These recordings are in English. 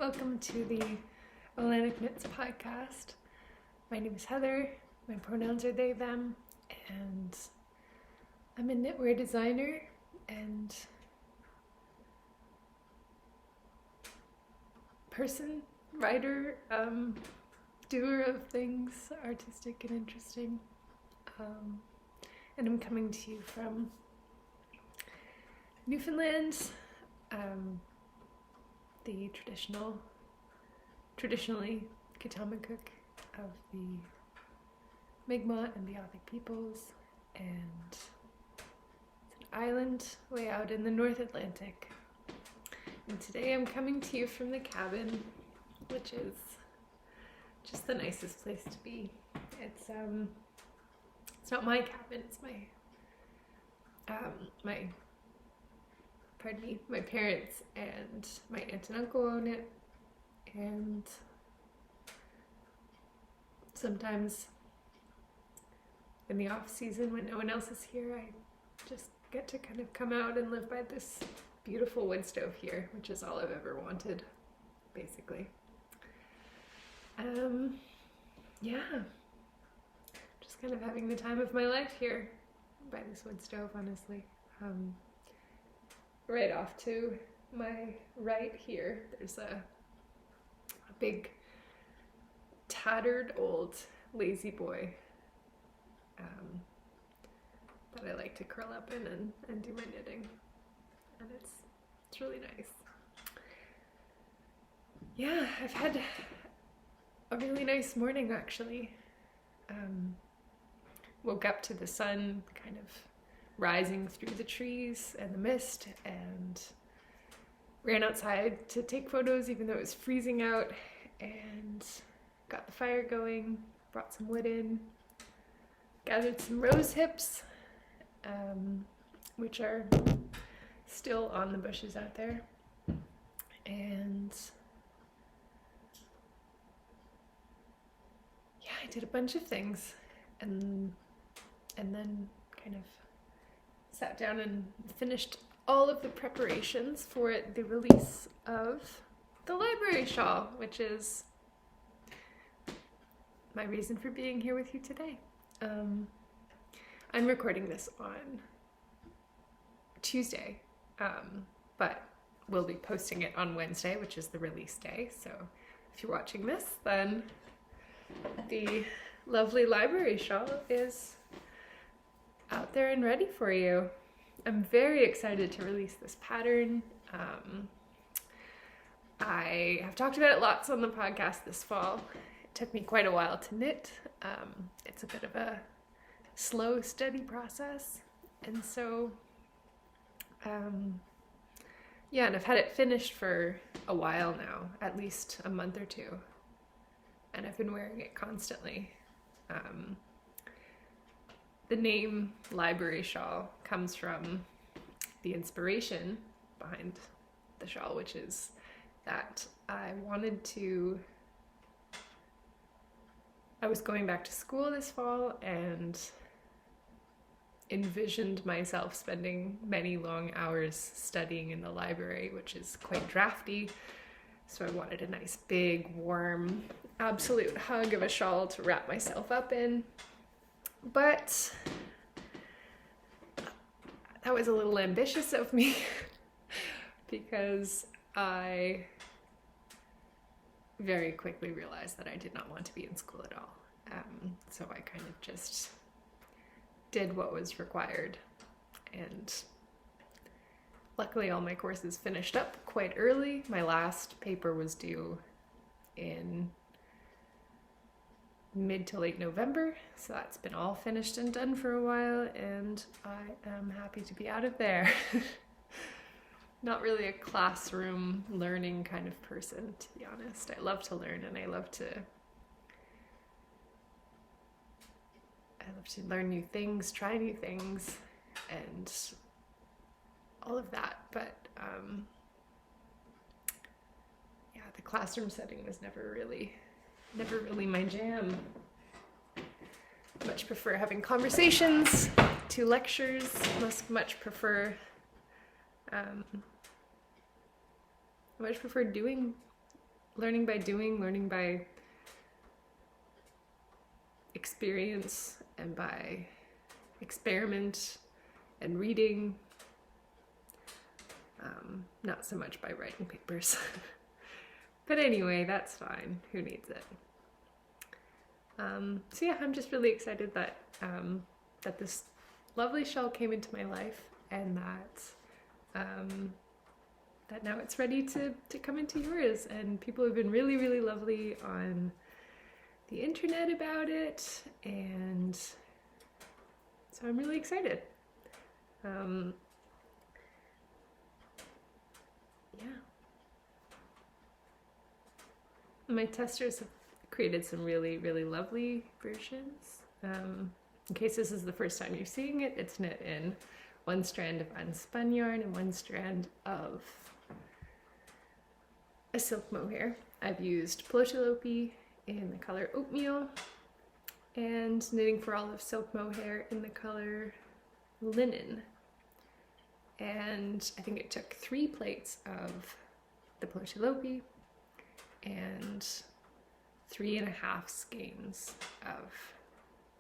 Welcome to the Oileánach Knits podcast. My name is Heather, my pronouns are they, them, and I'm a knitwear designer and person, writer, doer of things artistic and interesting. And I'm coming to you from Newfoundland, the traditionally Ktaqmkuk of the Mi'kmaq and Beothuk peoples, and it's an island way out in the North Atlantic. And today I'm coming to you from the cabin, which is just the nicest place to be. It's not my cabin, it's my parents and my aunt and uncle own it, and sometimes in the off season when no one else is here, I just get to kind of come out and live by this beautiful wood stove here, which is all I've ever wanted, basically. Yeah, just kind of having the time of my life here by this wood stove, honestly. Right off to my right here, there's a big tattered old lazy boy that I like to curl up in and do my knitting, and it's really nice. Yeah, I've had a really nice morning actually. Woke up to the sun kind of rising through the trees and the mist, and ran outside to take photos even though it was freezing out, and got the fire going, brought some wood in, gathered some rose hips, which are still on the bushes out there, and yeah, I did a bunch of things, and then kind of sat down and finished all of the preparations for the release of the Library Shawl, which is my reason for being here with you today. I'm recording this on Tuesday, but we'll be posting it on Wednesday, which is the release day. So if you're watching this, then the lovely Library Shawl is out there and ready for you. I'm very excited to release this pattern. I have talked about it lots on the podcast this fall. It took me quite a while to knit. It's a bit of a slow, steady process. And so, yeah, and I've had it finished for a while now, at least a month or two. And I've been wearing it constantly. The name Library Shawl comes from the inspiration behind the shawl, which is that I was going back to school this fall and envisioned myself spending many long hours studying in the library, which is quite drafty. So I wanted a nice big, warm, absolute hug of a shawl to wrap myself up in. But that was a little ambitious of me because I very quickly realized that I did not want to be in school at all. So I kind of just did what was required, and luckily all my courses finished up quite early. My last paper was due in mid to late November, so that's been all finished and done for a while, and I am happy to be out of there. Not really a classroom learning kind of person, to be honest. I love to learn, and I love to learn new things, try new things, and all of that, but yeah, the classroom setting was never really my jam. I much prefer having conversations to lectures. Much prefer doing learning by doing, learning by experience and by experiment and reading. Not so much by writing papers. But anyway, that's fine. Who needs it? So yeah, I'm just really excited that that this lovely shawl came into my life, and that now it's ready to come into yours. And people have been really, really lovely on the internet about it, and so I'm really excited. Yeah. My testers have created some really, really lovely versions. In case this is the first time you're seeing it, it's knit in one strand of unspun yarn and one strand of a silk mohair. I've used plotulopi in the color oatmeal and Knitting for Olive silk mohair in the color linen. And I think it took 3 plates of the plotulopi and 3.5 skeins of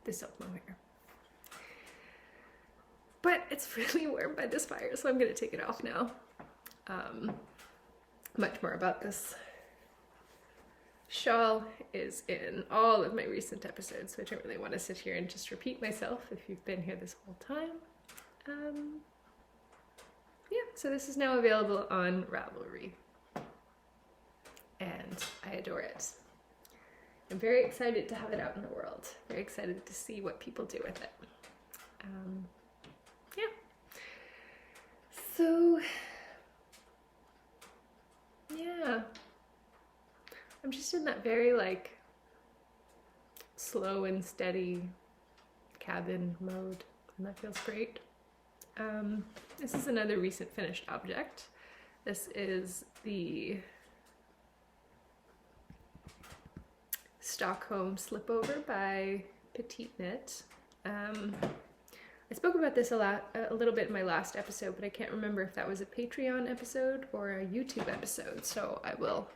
the silk mohair. But it's really warm by this fire, so I'm going to take it off now. Much more about this shawl is in all of my recent episodes, so I don't really want to sit here and just repeat myself if you've been here this whole time. Yeah, so this is now available on Ravelry, and I adore it. I'm very excited to have it out in the world. Very excited to see what people do with it. Yeah. So, yeah. I'm just in that very like slow and steady cabin mode, and that feels great. This is another recent finished object. This is the Stockholm slipover by Petite Knit. I spoke about this a little bit in my last episode, but I can't remember if that was a Patreon episode or a YouTube episode, so I will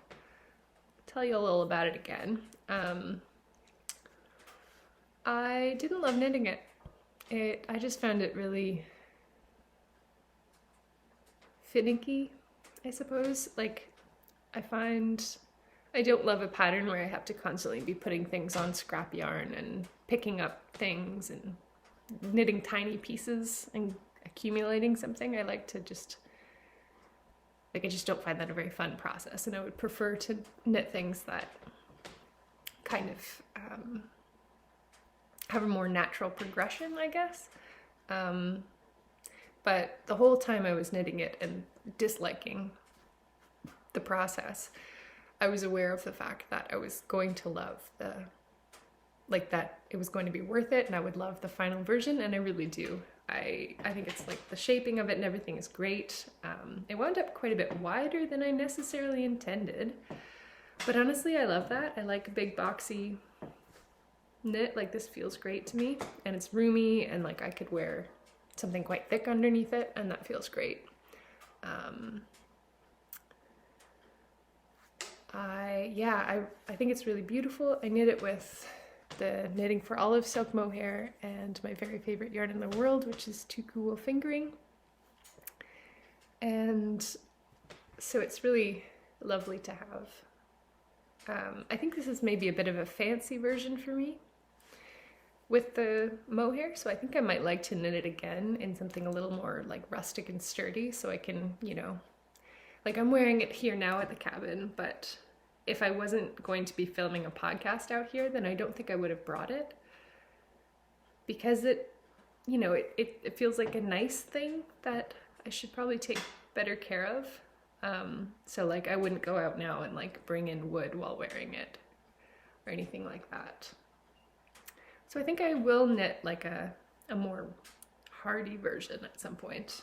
tell you a little about it again. I didn't love knitting it. I just found it really finicky, I suppose. Like, I don't love a pattern where I have to constantly be putting things on scrap yarn and picking up things and knitting tiny pieces and accumulating something. I like to just, like, I just don't find that a very fun process, and I would prefer to knit things that kind of have a more natural progression, I guess. But the whole time I was knitting it and disliking the process, I was aware of the fact that I was going to love that it was going to be worth it, and I would love the final version, and I really do. I think it's like the shaping of it and everything is great. It wound up quite a bit wider than I necessarily intended, but honestly I love that. I like a big boxy knit. Like, this feels great to me, and it's roomy, and like I could wear something quite thick underneath it, and that feels great. I think it's really beautiful. I knit it with the Knitting for Olive silk mohair and my very favorite yarn in the world, which is Ktaqmkuk fingering. And so it's really lovely to have. I think this is maybe a bit of a fancy version for me with the mohair, so I think I might like to knit it again in something a little more like rustic and sturdy, so I can, you know, like, I'm wearing it here now at the cabin, but if I wasn't going to be filming a podcast out here, then I don't think I would have brought it, because it, you know, it feels like a nice thing that I should probably take better care of. So like, I wouldn't go out now and like bring in wood while wearing it or anything like that. So I think I will knit like a more hardy version at some point,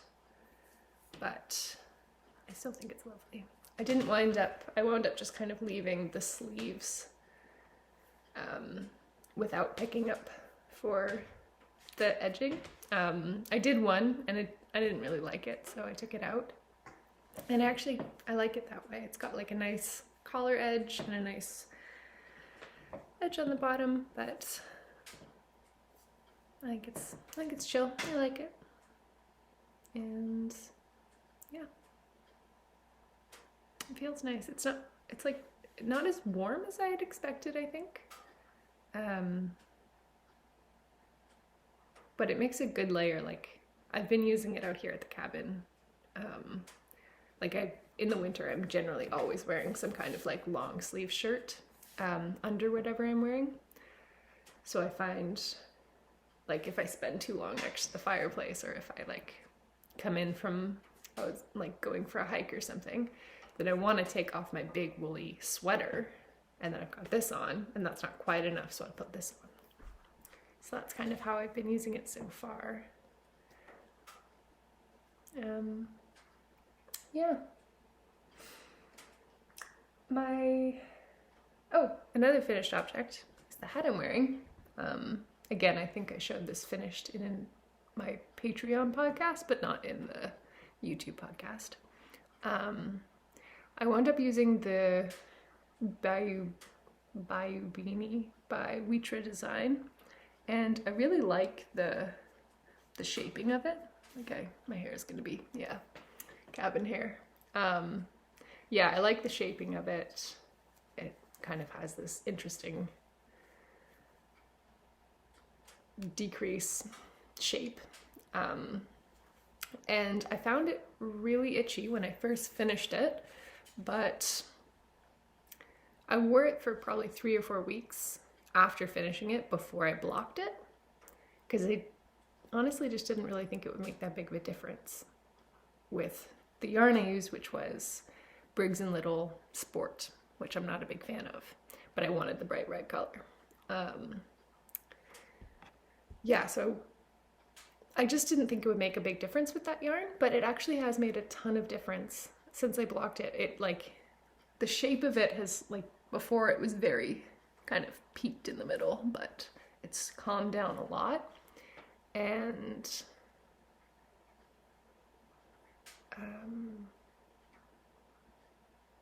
but I still think it's lovely. I wound up just kind of leaving the sleeves without picking up for the edging. I did one, and I didn't really like it, so I took it out. And actually, I like it that way. It's got like a nice collar edge and a nice edge on the bottom, but I think it's chill. I like it. And yeah, it feels nice. It's like not as warm as I had expected, I think. But it makes a good layer. Like, I've been using it out here at the cabin. In the winter, I'm generally always wearing some kind of like long sleeve shirt under whatever I'm wearing. So I find, like, if I spend too long next to the fireplace, or if I like come in from, I was like going for a hike or something, then I want to take off my big woolly sweater, and then I've got this on, and that's not quite enough, so I put this on. So that's kind of how I've been using it so far. Yeah. Another finished object is the hat I'm wearing. Again, I think I showed this finished in my Patreon podcast, but not in the YouTube podcast. I wound up using the Bayou Beanie by Witra Design, and I really like the shaping of it. Okay, my hair is gonna be, yeah, cabin hair. Yeah, I like the shaping of it. It kind of has this interesting decrease shape. And I found it really itchy when I first finished it, but I wore it for probably 3 or 4 weeks after finishing it before I blocked it, because I honestly just didn't really think it would make that big of a difference with the yarn I used, which was Briggs & Little Sport, which I'm not a big fan of, but I wanted the bright red color. Yeah, so I just didn't think it would make a big difference with that yarn, but it actually has made a ton of difference since I blocked it. It, like, the shape of it has, like, before it was very kind of peaked in the middle, but it's calmed down a lot. And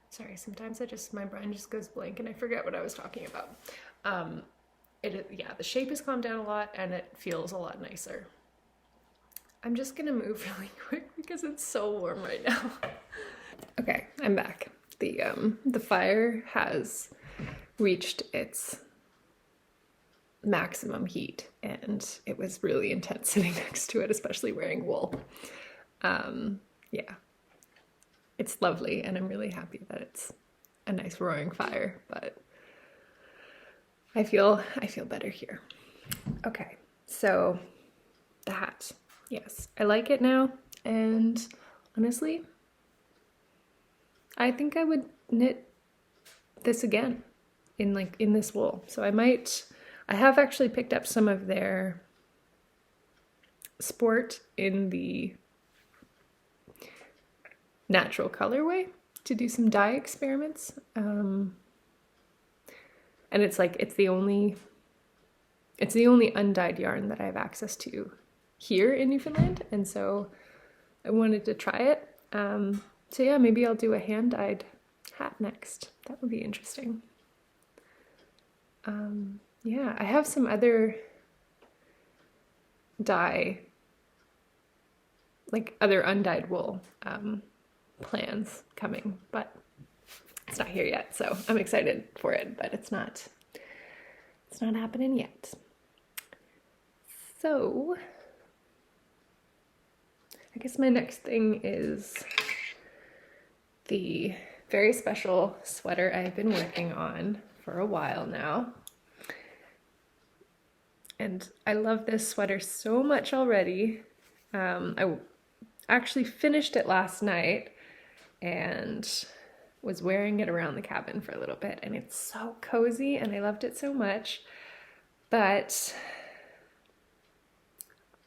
sorry, sometimes my brain just goes blank and I forget what I was talking about. Yeah, the shape has calmed down a lot and it feels a lot nicer. I'm just gonna move really quick because it's so warm right now. Okay, I'm back. The fire has reached its maximum heat, and it was really intense sitting next to it, especially wearing wool. Yeah, it's lovely, and I'm really happy that it's a nice roaring fire, but I feel better here. Okay, so the hat. Yes, I like it now, and honestly, I think I would knit this again in this wool. So I have actually picked up some of their sport in the natural colorway to do some dye experiments. And it's the only undyed yarn that I have access to here in Newfoundland, and so I wanted to try it. So yeah, maybe I'll do a hand-dyed hat next. That would be interesting. Yeah, I have some other dye, like other undyed wool plans coming, but it's not here yet, so I'm excited for it, but it's not happening yet. So I guess my next thing is the very special sweater I've been working on for a while now. And I love this sweater so much already. I actually finished it last night and was wearing it around the cabin for a little bit, and it's so cozy and I loved it so much. But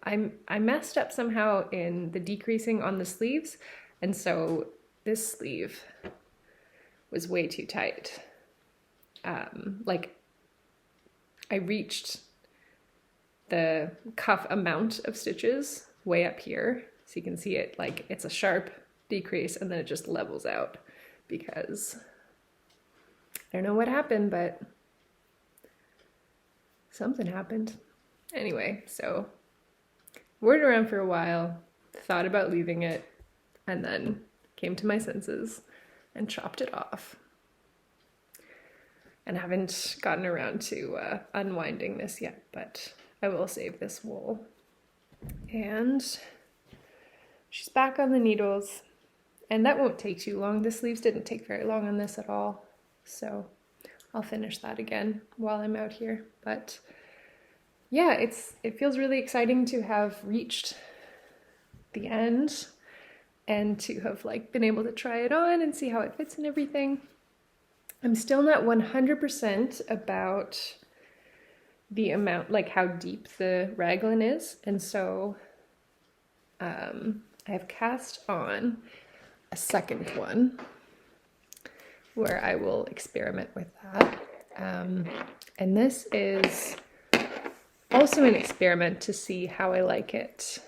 I messed up somehow in the decreasing on the sleeves, and so this sleeve was way too tight. Like, I reached the cuff amount of stitches way up here, so you can see it, like, it's a sharp decrease and then it just levels out because don't know what happened, but something happened. Anyway, so wore it around for a while, thought about leaving it, and then came to my senses and chopped it off. And haven't gotten around to unwinding this yet, but I will save this wool. And she's back on the needles, and that won't take too long. The sleeves didn't take very long on this at all, so I'll finish that again while I'm out here. But yeah, it feels really exciting to have reached the end and to have like been able to try it on and see how it fits and everything. I'm still not 100% about the amount, like how deep the raglan is, and so I've cast on a second one where I will experiment with that. And this is also an experiment to see how I like it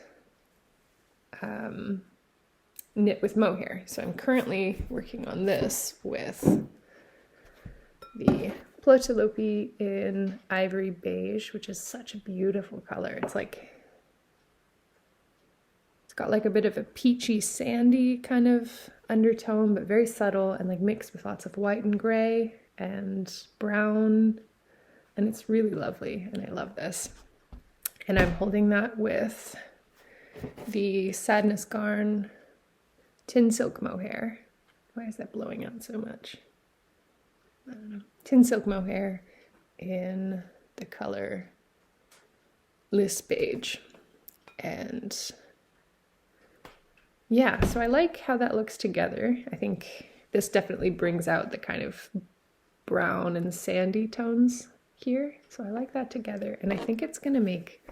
knit with mohair. So I'm currently working on this with the plotulopi in ivory beige, which is such a beautiful color. It's got like a bit of a peachy sandy kind of undertone, but very subtle and like mixed with lots of white and gray and brown, and it's really lovely, and I love this. And I'm holding that with the Sadness Garn Tin Silk Mohair. Why is that blowing out so much? I don't know. Tin Silk Mohair in the color Lis Beige. And yeah, so I like how that looks together. I think this definitely brings out the kind of brown and sandy tones here. So I like that together, and I think it's gonna make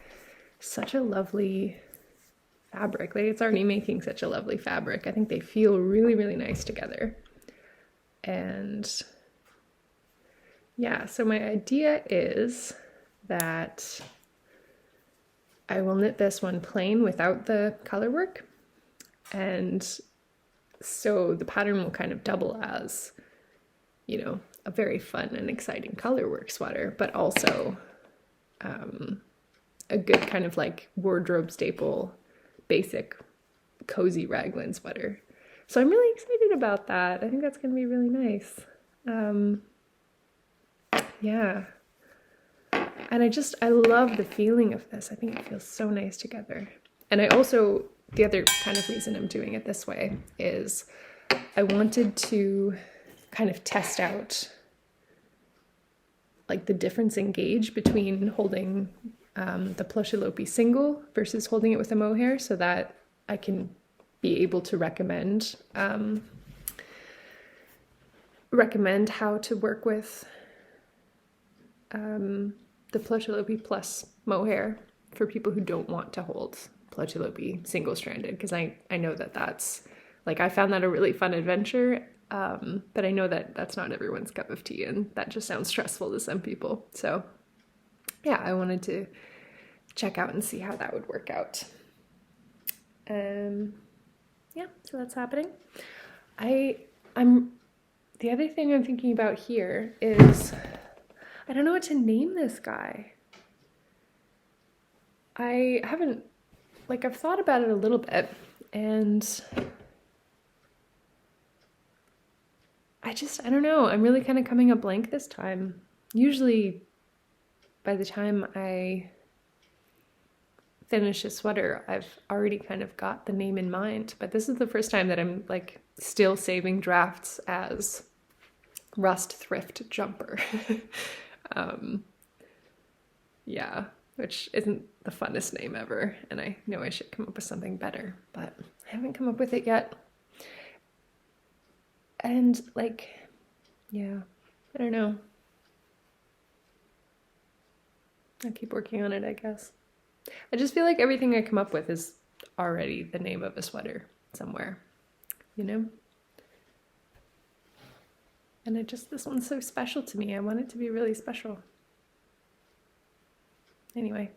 such a lovely fabric. Like, it's already making such a lovely fabric. I think they feel really, really nice together. And yeah, so my idea is that I will knit this one plain without the color work. And so the pattern will kind of double as, you know, a very fun and exciting color work sweater, but also a good kind of like wardrobe staple, basic, cozy raglan sweater. So I'm really excited about that. I think that's going to be really nice. Yeah. And I love the feeling of this. I think it feels so nice together. And I also, the other kind of reason I'm doing it this way is I wanted to kind of test out like the difference in gauge between holding the plotulopi single versus holding it with a mohair, so that I can be able to recommend how to work with the plotulopi plus mohair for people who don't want to hold plotulopi single-stranded, because I know that that's, like, I found that a really fun adventure, but I know that that's not everyone's cup of tea, and that just sounds stressful to some people. So yeah, I wanted to check out and see how that would work out. Yeah, so that's happening. The other thing I'm thinking about here is, I don't know what to name this guy. I haven't, like, I've thought about it a little bit, and I don't know, I'm really kind of coming up blank this time. Usually by the time I finish a sweater, I've already kind of got the name in mind, but this is the first time that I'm like still saving drafts as Rust Thrift Jumper. Yeah, which isn't the funnest name ever, and I know I should come up with something better, but I haven't come up with it yet. And like, yeah, I don't know. I'll keep working on it, I guess. I just feel like everything I come up with is already the name of a sweater somewhere, you know? And this one's so special to me. I want it to be really special. Anyway,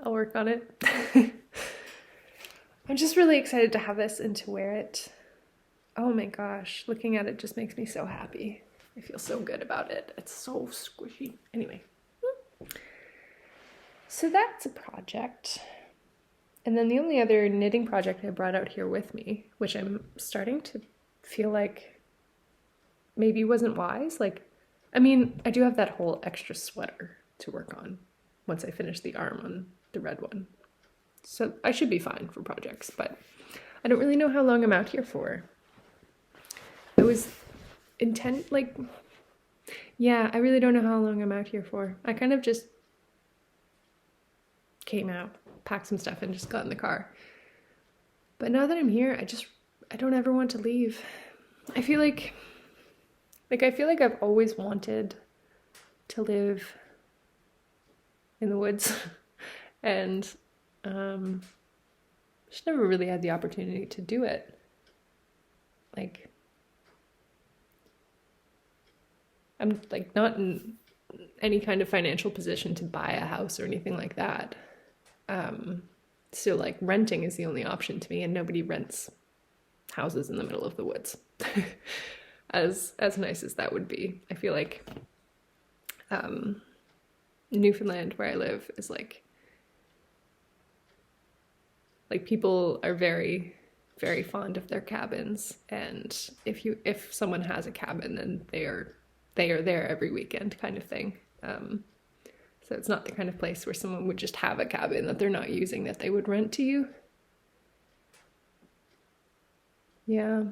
I'll work on it. I'm just really excited to have this and to wear it oh my gosh, looking at it just makes me so happy. I feel so good about it. It's so squishy. Anyway, so that's a project. And then the only other knitting project I brought out here with me, which I'm starting to feel like maybe wasn't wise. Like, I mean, I do have that whole extra sweater to work on once I finish the arm on the red one. So I should be fine for projects, but I don't really know how long I'm out here for. I was yeah, I really don't know how long I'm out here for. I kind of just came out, packed some stuff, and just got in the car. But now that I'm here, I don't ever want to leave. I feel like I've always wanted to live in the woods, and just never really had the opportunity to do it. Like, I'm like not in any kind of financial position to buy a house or anything like that. So like renting is the only option to me, and nobody rents houses in the middle of the woods. As nice as that would be. I feel like Newfoundland, where I live, is like people are very, very fond of their cabins, and if someone has a cabin, then they are there every weekend, kind of thing. So it's not the kind of place where someone would just have a cabin that they're not using that they would rent to you. Yeah.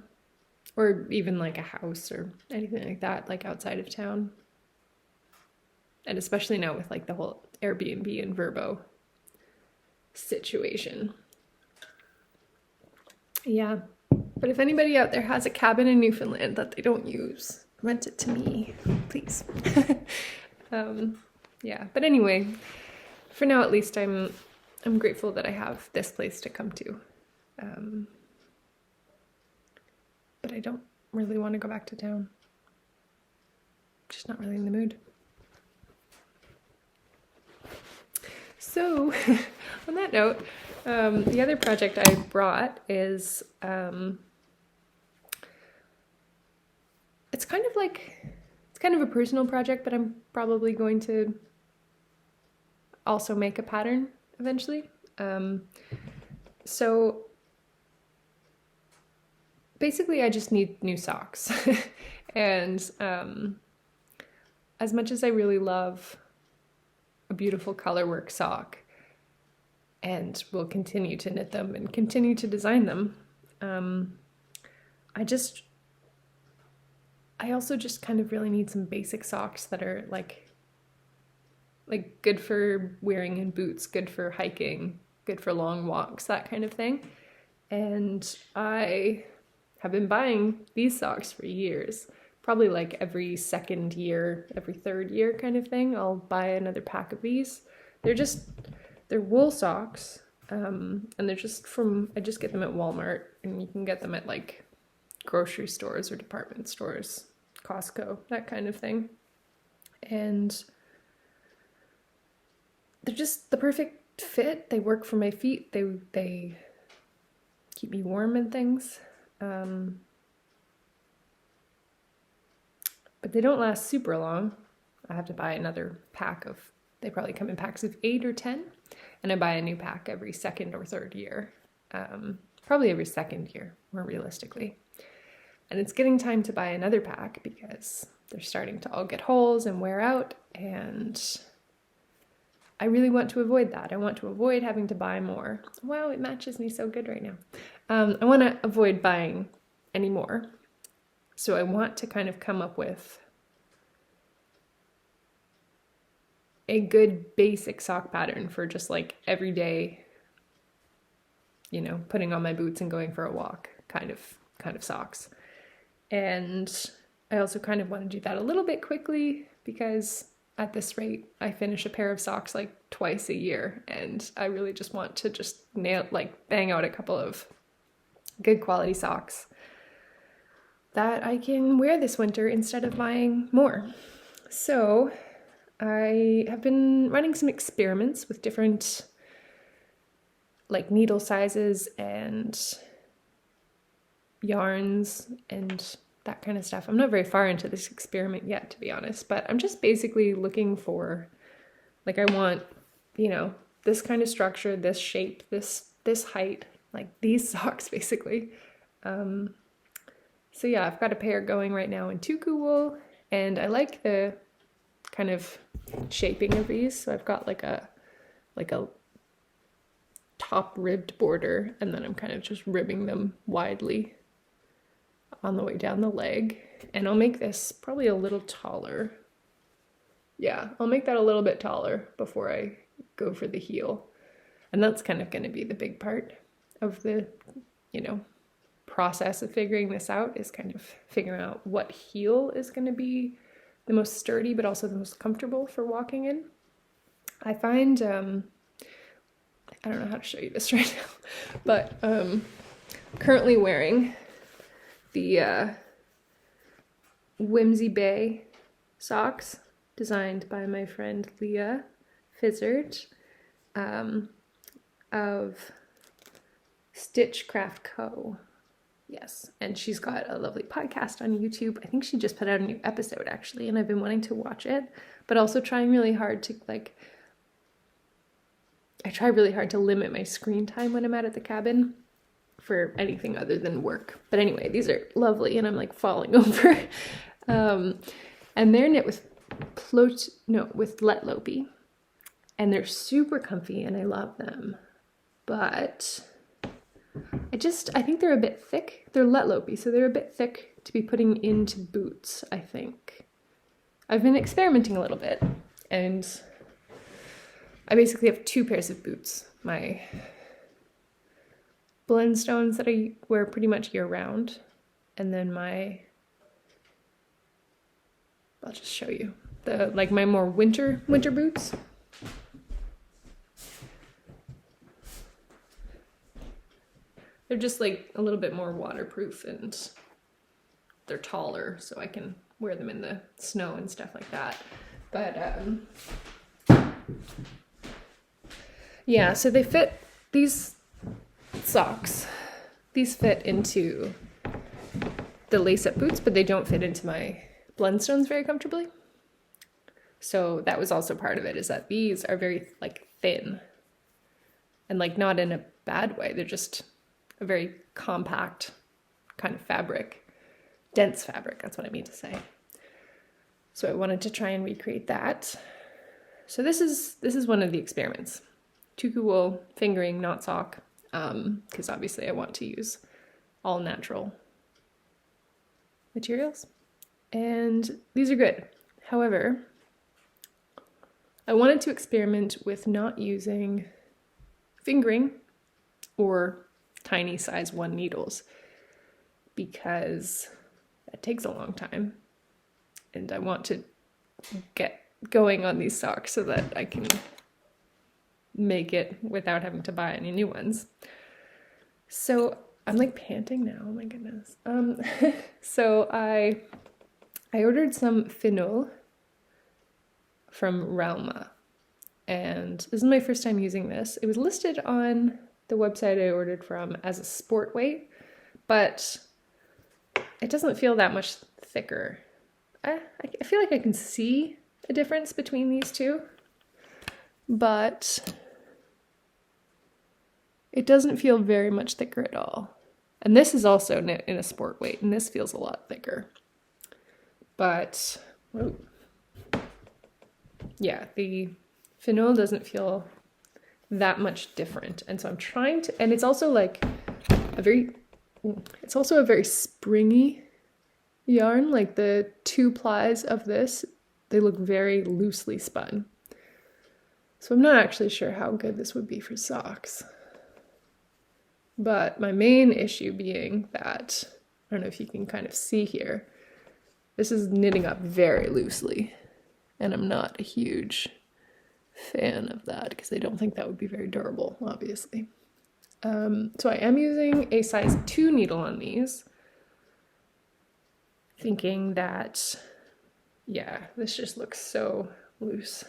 Or even like a house or anything like that, like outside of town. And especially now with like the whole Airbnb and Vrbo situation. Yeah. But if anybody out there has a cabin in Newfoundland that they don't use, rent it to me, please. Yeah, but anyway, for now at least I'm grateful that I have this place to come to. But I don't really want to go back to town. Just not really in the mood. So, on that note, the other project I brought is, it's kind of a personal project, but I'm probably going to also make a pattern eventually. So basically I just need new socks. And as much as I really love a beautiful colorwork sock and will continue to knit them and continue to design them, I also just kind of really need some basic socks that are like good for wearing in boots, good for hiking, good for long walks, that kind of thing. And I have been buying these socks for years, probably like every second year, every third year kind of thing. I'll buy another pack of these. They're wool socks, and they're just I just get them at Walmart, and you can get them at like grocery stores or department stores, Costco, that kind of thing. And they're just the perfect fit. They work for my feet. They keep me warm and things. But they don't last super long. I have to buy another pack of, they probably come in packs of 8 or 10, and I buy a new pack every second or third year. Probably every second year, more realistically. And it's getting time to buy another pack because they're starting to all get holes and wear out, and I really want to avoid that. I want to avoid having to buy more. Wow, it matches me so good right now. I want to avoid buying any more. So I want to kind of come up with a good basic sock pattern for just like every day, you know, putting on my boots and going for a walk kind of socks. And I also kind of want to do that a little bit quickly because at this rate, I finish a pair of socks like twice a year, and I really just want to just bang out a couple of good quality socks that I can wear this winter instead of buying more. So I have been running some experiments with different like needle sizes and yarns and that kind of stuff. I'm not very far into this experiment yet, to be honest, but I'm just basically looking for, like, I want, you know, this kind of structure, this shape, this height, like these socks basically. So yeah, I've got a pair going right now in tuku wool, and I like the kind of shaping of these. So I've got like a top ribbed border, and then I'm kind of just ribbing them widely on the way down the leg. And I'll make this probably a little taller. Yeah, I'll make that a little bit taller before I go for the heel. And that's kind of going to be the big part of the, you know, process of figuring this out, is kind of figuring out what heel is going to be the most sturdy but also the most comfortable for walking in. I find, I don't know how to show you this right now, but currently wearing the Whimsy Bay Socks, designed by my friend Lea Fizzard of Stitch Craft Co. Yes, and she's got a lovely podcast on YouTube. I think she just put out a new episode actually, and I've been wanting to watch it, but also trying really hard to I try really hard to limit my screen time when I'm out at the cabin for anything other than work. But anyway, these are lovely, and I'm like falling over. And they're knit with plotulopi, and they're super comfy, and I love them. But I think they're a bit thick. They're letlopi, so they're a bit thick to be putting into boots, I think. I've been experimenting a little bit, and I basically have two pairs of boots. My Blendstones that I wear pretty much year round, and then I'll just show you my more winter boots. They're just like a little bit more waterproof, and they're taller, so I can wear them in the snow and stuff like that. But yeah, so they fit, these socks, these fit into the lace-up boots, but they don't fit into my Blendstones very comfortably. So that was also part of it, is that these are very like thin, and like not in a bad way. They're just a very compact kind of fabric, dense fabric, that's what I mean to say. So I wanted to try and recreate that. So this is one of the experiments. Tuku wool, fingering, not sock, because obviously I want to use all natural materials. And these are good. However, I wanted to experiment with not using fingering or tiny size 1 needles, because that takes a long time, and I want to get going on these socks so that I can make it without having to buy any new ones. So I'm like panting now, oh my goodness. So I ordered some finool from Rauma, and this is my first time using this. It was listed on the website I ordered from as a sport weight, but it doesn't feel that much thicker. I feel like I can see a difference between these two, but it doesn't feel very much thicker at all. And this is also knit in a sport weight, and this feels a lot thicker. But, whoa. Yeah, the finool doesn't feel that much different. And so I'm trying to, and it's also like a very springy yarn. Like the 2 plies of this, they look very loosely spun. So I'm not actually sure how good this would be for socks. But my main issue being that, I don't know if you can kind of see here, this is knitting up very loosely, and I'm not a huge fan of that because I don't think that would be very durable, obviously. So I am using a size 2 needle on these, thinking that, yeah, this just looks so loose.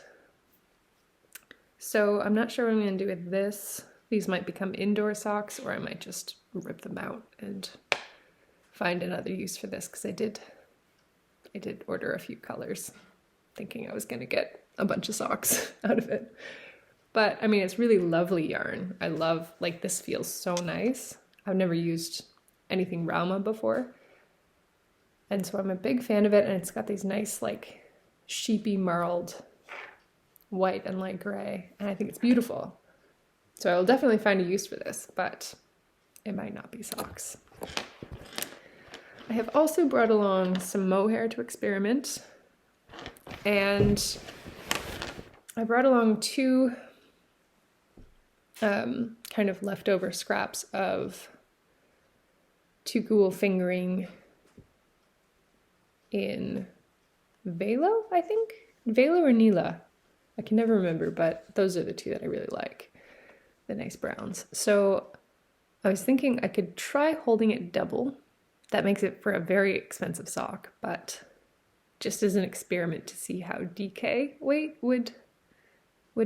So I'm not sure what I'm going to do with this. These might become indoor socks, or I might just rip them out and find another use for this because I did order a few colors thinking I was going to get a bunch of socks out of it. But I mean, it's really lovely yarn. I love, like, this feels so nice. I've never used anything Rauma before. And so I'm a big fan of it, and it's got these nice, like, sheepy marled white and light gray, and I think it's beautiful. So I will definitely find a use for this, but it might not be socks. I have also brought along some mohair to experiment, and I brought along two kind of leftover scraps of Ktaqmkuk fingering in Velo, I think? Velo or Nila? I can never remember, but those are the two that I really like. The nice browns. So I was thinking I could try holding it double. That makes it for a very expensive sock, but just as an experiment to see how DK weight would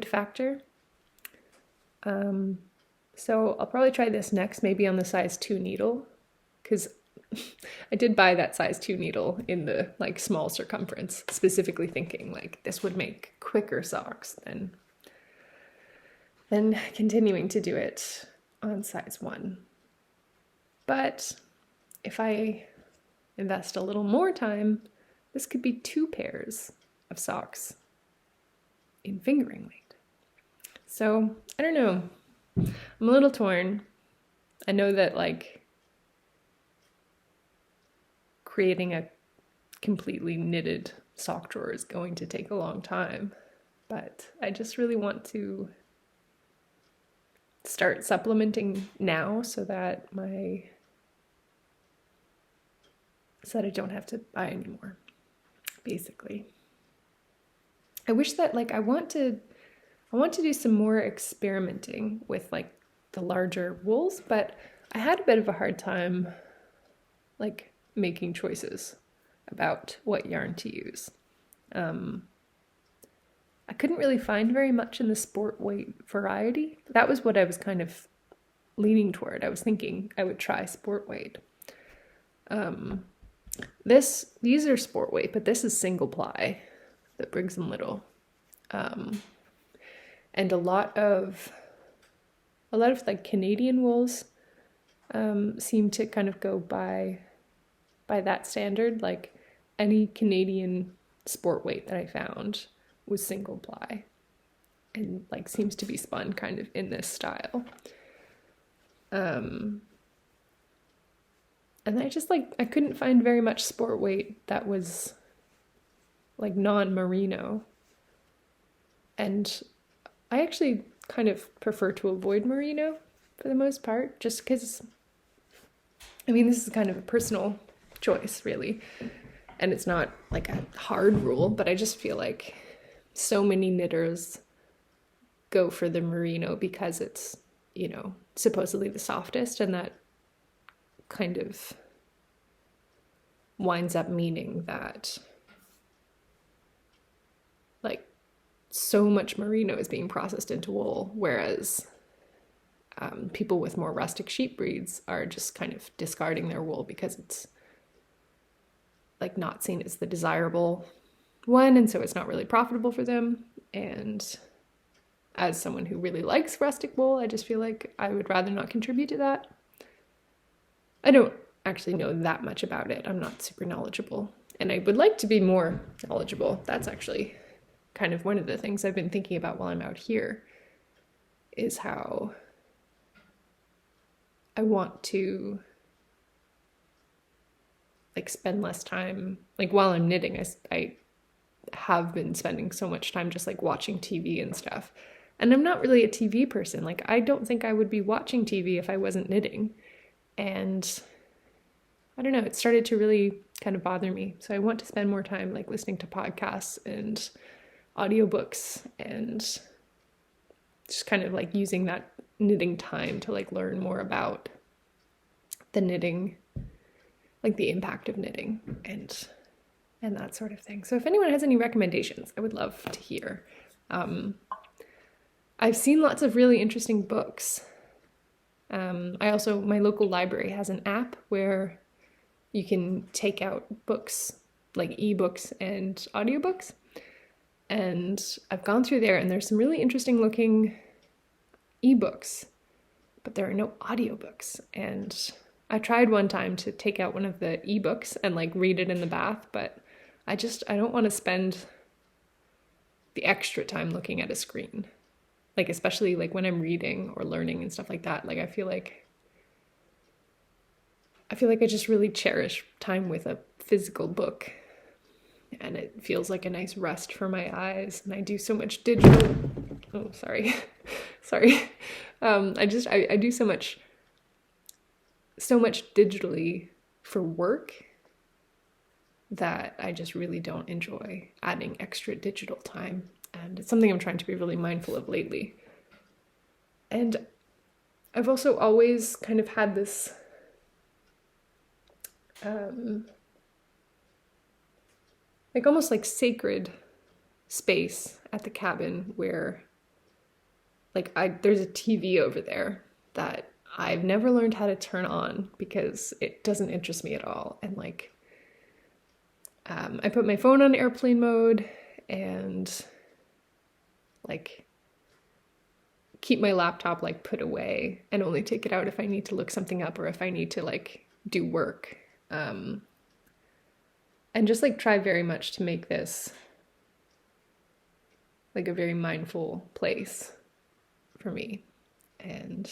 factor. So I'll probably try this next, maybe on the size 2 needle, because I did buy that size 2 needle in the like small circumference, specifically thinking like this would make quicker socks than continuing to do it on size 1. But if I invest a little more time, this could be 2 pairs of socks in fingering weight. So I don't know. I'm a little torn. I know that like creating a completely knitted sock drawer is going to take a long time, but I just really want to start supplementing now so that I don't have to buy anymore, basically. I wish that like I want to do some more experimenting with like the larger wools, but I had a bit of a hard time like making choices about what yarn to use. I couldn't really find very much in the sport weight variety. That was what I was kind of leaning toward. I was thinking I would try sport weight. These are sport weight, but this is single ply, the Briggs & Little. And a lot of like Canadian wools seem to kind of go by that standard. Like any Canadian sport weight that I found was single ply and like seems to be spun kind of in this style. And I just like, I couldn't find very much sport weight that was like non-merino. And I actually kind of prefer to avoid merino for the most part, just because, I mean, this is kind of a personal choice, really. And it's not like a hard rule, but I just feel like so many knitters go for the merino because it's, you know, supposedly the softest, and that kind of winds up meaning that like so much merino is being processed into wool, whereas people with more rustic sheep breeds are just kind of discarding their wool because it's like not seen as the desirable one, and so it's not really profitable for them. And as someone who really likes rustic wool, I just feel like I would rather not contribute to that. I don't actually know that much about it. I'm not super knowledgeable, and I would like to be more knowledgeable. That's actually kind of one of the things I've been thinking about while I'm out here, is how I want to like spend less time, like while I'm knitting, I have been spending so much time just like watching TV and stuff. And I'm not really a TV person. Like, I don't think I would be watching TV if I wasn't knitting. And I don't know, it started to really kind of bother me. So I want to spend more time like listening to podcasts and audiobooks and just kind of like using that knitting time to like learn more about the knitting, like the impact of knitting and that sort of thing. So if anyone has any recommendations, I would love to hear. I've seen lots of really interesting books. My local library has an app where you can take out books, like ebooks and audiobooks. And I've gone through there, and there's some really interesting looking ebooks, but there are no audiobooks. And I tried one time to take out one of the ebooks and like read it in the bath, but I don't want to spend the extra time looking at a screen. Like, especially like when I'm reading or learning and stuff like that. Like, I feel like I just really cherish time with a physical book, and it feels like a nice rest for my eyes. And I do so much digital. Oh, sorry. Sorry. I do so much digitally for work that I just really don't enjoy adding extra digital time. And it's something I'm trying to be really mindful of lately. And I've also always kind of had this like almost like sacred space at the cabin where like there's a TV over there that I've never learned how to turn on because it doesn't interest me at all. And like I put my phone on airplane mode and like keep my laptop like put away and only take it out if I need to look something up or if I need to like do work. And just like try very much to make this like a very mindful place for me. And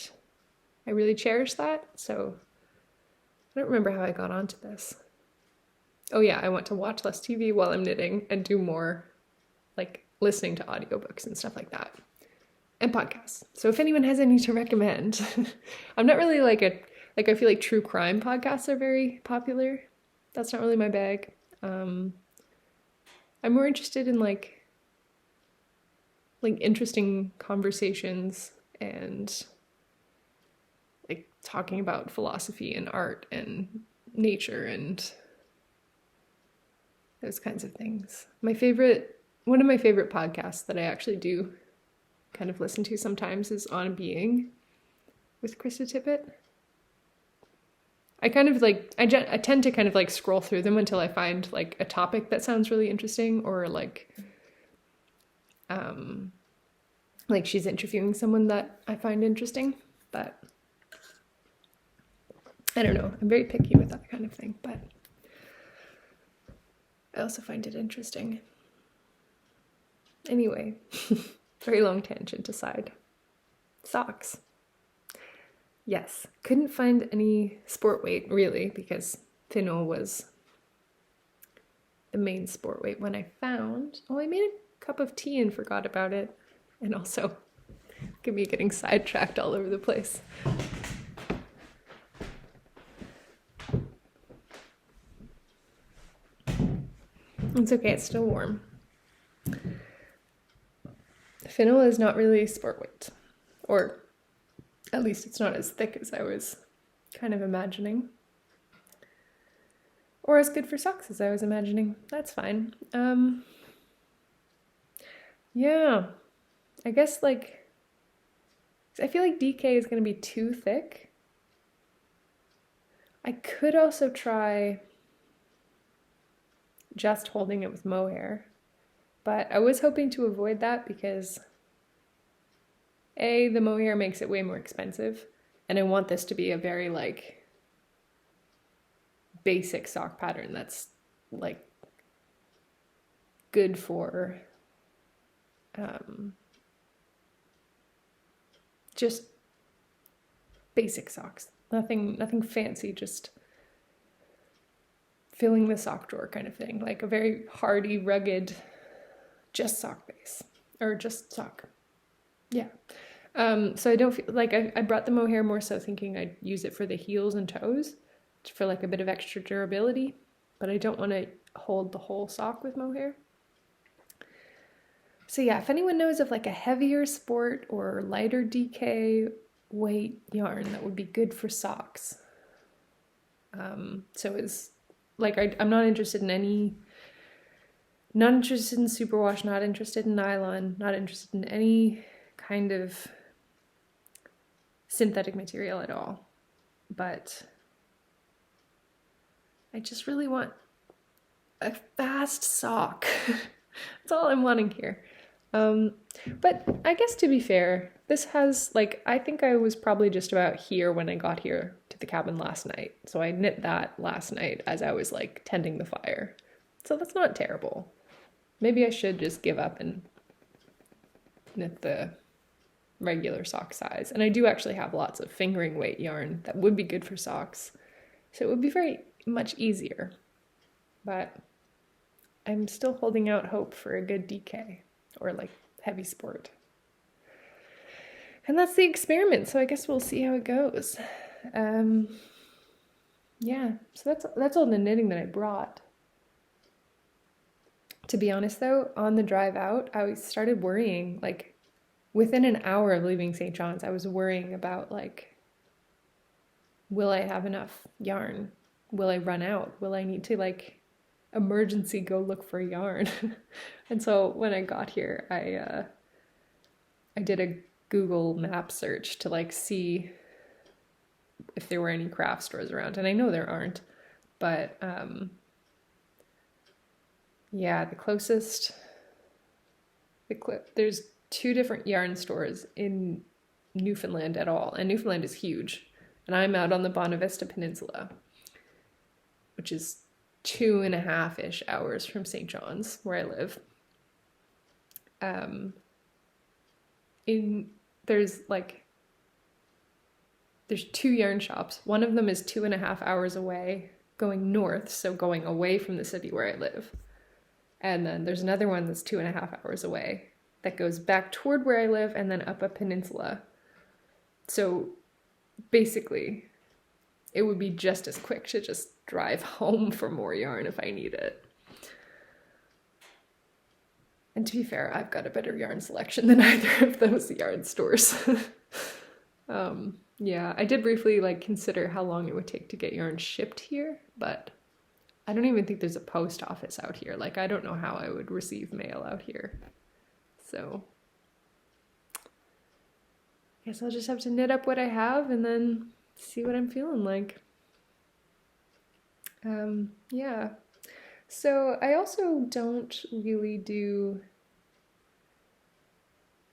I really cherish that. So I don't remember how I got onto this. Oh yeah, I want to watch less TV while I'm knitting and do more like listening to audiobooks and stuff like that. And podcasts. So if anyone has any to recommend, I'm not really I feel like true crime podcasts are very popular. That's not really my bag. I'm more interested in like interesting conversations and like talking about philosophy and art and nature and those kinds of things. One of my favorite podcasts that I actually do kind of listen to sometimes is On Being with Krista Tippett. I kind of like, I tend to kind of like scroll through them until I find like a topic that sounds really interesting, or like she's interviewing someone that I find interesting. But I don't know, I'm very picky with that kind of thing, but I also find it interesting. Anyway, very long tangent aside. Socks. Yes, couldn't find any sport weight really because Thinol was the main sport weight one I found. Oh, I made a cup of tea and forgot about it. And also, look at me getting sidetracked all over the place. It's okay, it's still warm. Fennel is not really sport weight, or at least it's not as thick as I was kind of imagining. Or as good for socks as I was imagining. That's fine. Yeah, I guess like, I feel like DK is going to be too thick. I could also try just holding it with mohair, but I was hoping to avoid that because the mohair makes it way more expensive, and I want this to be a very like basic sock pattern that's like good for just basic socks. Nothing fancy, just filling the sock drawer kind of thing, like a very hardy, rugged, just sock base, or just sock. Yeah. So I don't feel like I brought the mohair more so thinking I'd use it for the heels and toes for like a bit of extra durability, but I don't want to hold the whole sock with mohair. So yeah, if anyone knows of like a heavier sport or lighter DK weight yarn that would be good for socks. So it's like I'm not interested in superwash, not interested in nylon, not interested in any kind of synthetic material at all. But I just really want a fast sock. That's all I'm wanting here. But I guess to be fair, this has, like, I think I was probably just about here when I got here to the cabin last night. So I knit that last night as I was like tending the fire. So that's not terrible. Maybe I should just give up and knit the regular sock size. And I do actually have lots of fingering weight yarn that would be good for socks. So it would be very much easier. But I'm still holding out hope for a good DK or like heavy sport. And that's the experiment, so I guess we'll see how it goes. Yeah, so that's all the knitting that I brought. To be honest though, on the drive out, I started worrying, like within an hour of leaving St. John's, I was worrying about like, will I have enough yarn? Will I run out? Will I need to like emergency go look for yarn? And so when I got here, I did a Google map search to like see if there were any craft stores around, and I know there aren't, but yeah, the closest, there's 2 different yarn stores in Newfoundland at all, and Newfoundland is huge, and I'm out on the Bonavista Peninsula, which is 2.5-ish hours from St. John's, where I live. There's 2 yarn shops. One of them is 2.5 hours away, going north, so going away from the city where I live. And then there's another one that's 2.5 hours away that goes back toward where I live and then up a peninsula. So basically, it would be just as quick to just drive home for more yarn if I need it. And to be fair, I've got a better yarn selection than either of those yarn stores. Yeah, I did briefly like consider how long it would take to get yarn shipped here, but I don't even think there's a post office out here. Like, I don't know how I would receive mail out here. So I guess I'll just have to knit up what I have and then see what I'm feeling like. Yeah. So I also don't really do,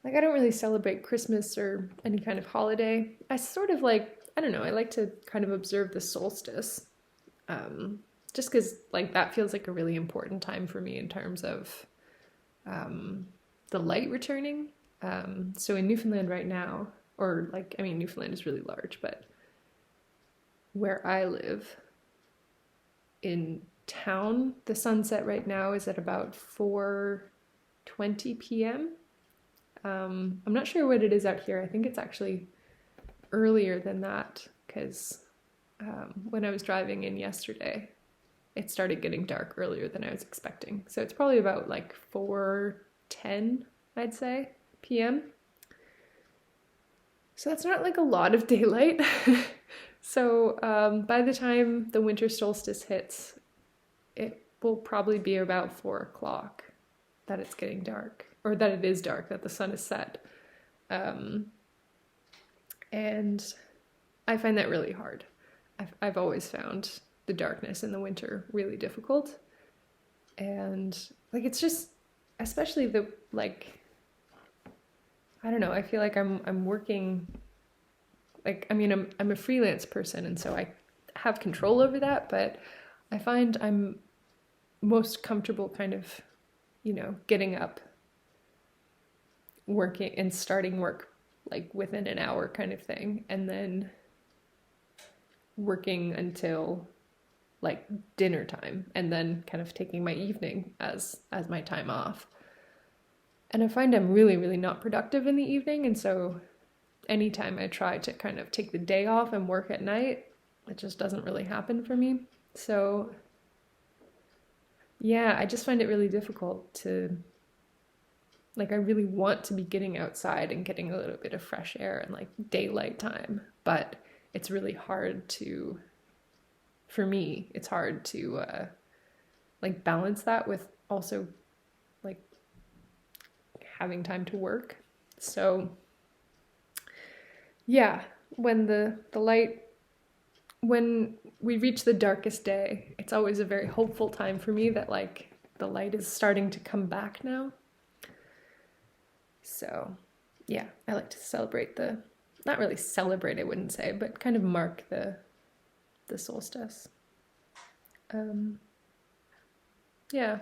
like, I don't really celebrate Christmas or any kind of holiday. I sort of like, I don't know, I like to kind of observe the solstice. Just because, like, that feels like a really important time for me in terms of the light returning. So in Newfoundland right now, or like, I mean, Newfoundland is really large, but where I live in town, the sunset right now is at about 4:20 p.m. I'm not sure what it is out here. I think it's actually earlier than that because when I was driving in yesterday, it started getting dark earlier than I was expecting. So it's probably about like 4:10, I'd say, p.m. So that's not like a lot of daylight. So by the time the winter solstice hits, it will probably be about 4 o'clock that it's getting dark, or that it is dark, that the sun is set. And I find that really hard. I've always found the darkness in the winter really difficult. And like, it's just, especially the, like, I don't know, I feel like I'm working, like, I mean, I'm a freelance person, and so I have control over that, but I find I'm most comfortable kind of, you know, getting up, working and starting work like within an hour kind of thing, and then working until like dinner time, and then kind of taking my evening as my time off. And I find I'm really, really not productive in the evening, and so anytime I try to kind of take the day off and work at night, it just doesn't really happen for me. So yeah, I just find it really difficult to, like, I really want to be getting outside and getting a little bit of fresh air and like daylight time, but it's really hard to, for me, it's hard to like balance that with also like having time to work. So yeah, when the light, when we reach the darkest day, it's always a very hopeful time for me that like the light is starting to come back now. So yeah, I like to celebrate not really celebrate, I wouldn't say, but kind of mark the solstice. Yeah,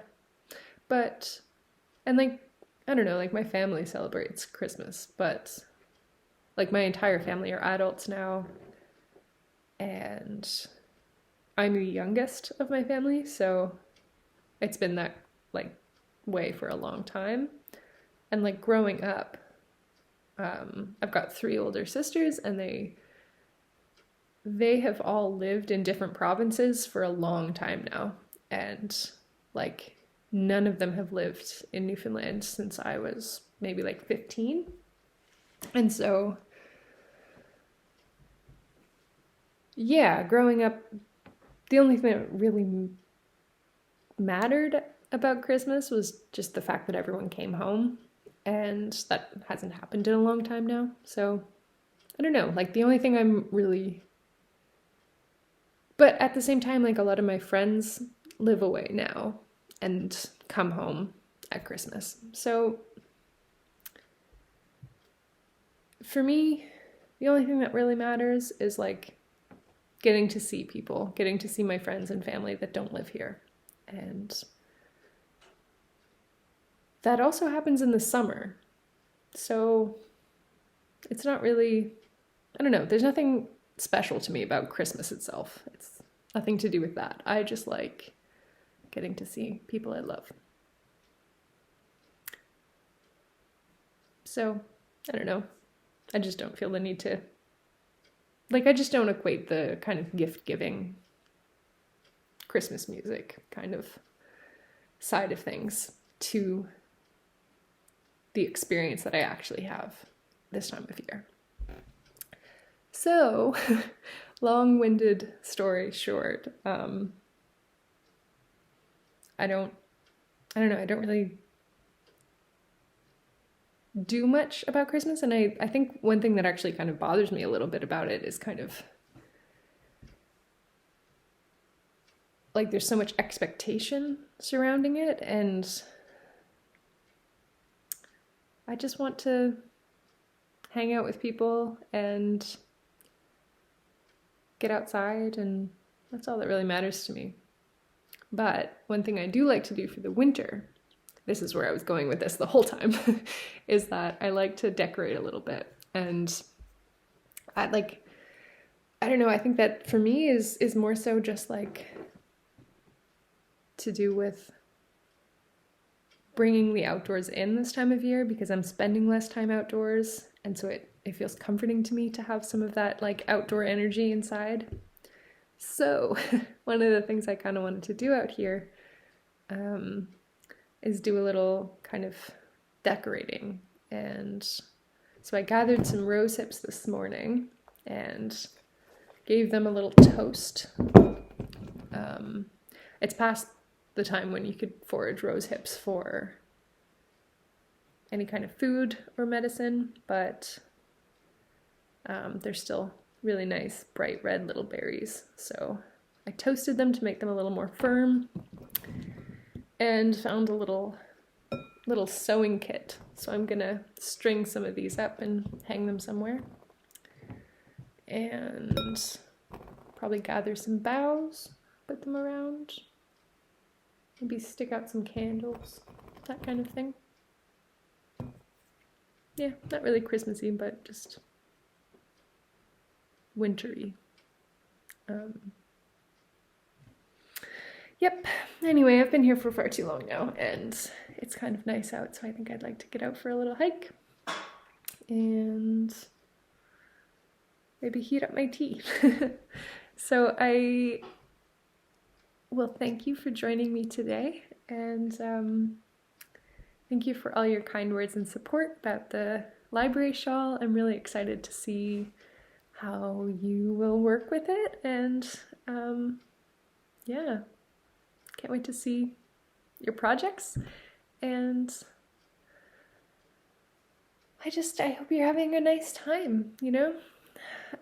but, and like, I don't know, like my family celebrates Christmas, but like my entire family are adults now, and I'm the youngest of my family, so it's been that like way for a long time. And like growing up, I've got 3 older sisters, and they have all lived in different provinces for a long time now, and like none of them have lived in Newfoundland since I was maybe like 15. And so yeah, growing up, the only thing that really mattered about Christmas was just the fact that everyone came home, and that hasn't happened in a long time now. So I don't know, like the only thing I'm really, but at the same time, like a lot of my friends live away now and come home at Christmas. So for me, the only thing that really matters is like getting to see people, getting to see my friends and family that don't live here. And that also happens in the summer. So it's not really, I don't know, there's nothing special to me about Christmas itself. It's nothing to do with that. I just like getting to see people I love. So, I don't know. I just don't feel the need to, like, I just don't equate the kind of gift-giving Christmas music kind of side of things to the experience that I actually have this time of year. So, long-winded story short, I don't know, I don't really do much about Christmas, and I think one thing that actually kind of bothers me a little bit about it is kind of like there's so much expectation surrounding it, and I just want to hang out with people and get outside, and that's all that really matters to me. But one thing I do like to do for the winter, this is where I was going with this the whole time, is that I like to decorate a little bit. And I don't know, I think that for me is more so just like to do with bringing the outdoors in this time of year, because I'm spending less time outdoors, and so it feels comforting to me to have some of that like outdoor energy inside. So one of the things I kind of wanted to do out here is do a little kind of decorating. And so I gathered some rose hips this morning and gave them a little toast. It's past the time when you could forage rose hips for any kind of food or medicine, but they're still really nice, bright red little berries. So I toasted them to make them a little more firm, and found a little sewing kit. So I'm gonna string some of these up and hang them somewhere. And probably gather some boughs, put them around. Maybe stick out some candles, that kind of thing. Yeah, not really Christmassy, but just wintry. Yep. Anyway, I've been here for far too long now, and it's kind of nice out, so I think I'd like to get out for a little hike and maybe heat up my tea. So I will thank you for joining me today, and thank you for all your kind words and support about the library shawl. I'm really excited to see how you will work with it, and yeah, can't wait to see your projects. And I hope you're having a nice time, you know?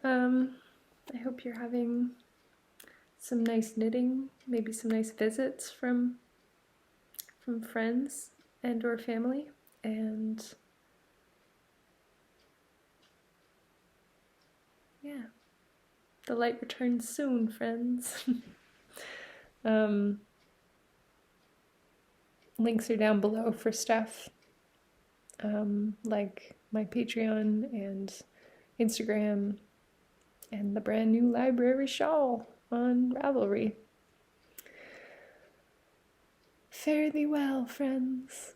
I hope you're having some nice knitting, maybe some nice visits from friends and or family, and yeah, the light returns soon, friends. Links are down below for stuff like my Patreon and Instagram and the brand new Library Shawl on Ravelry. Fare thee well, friends.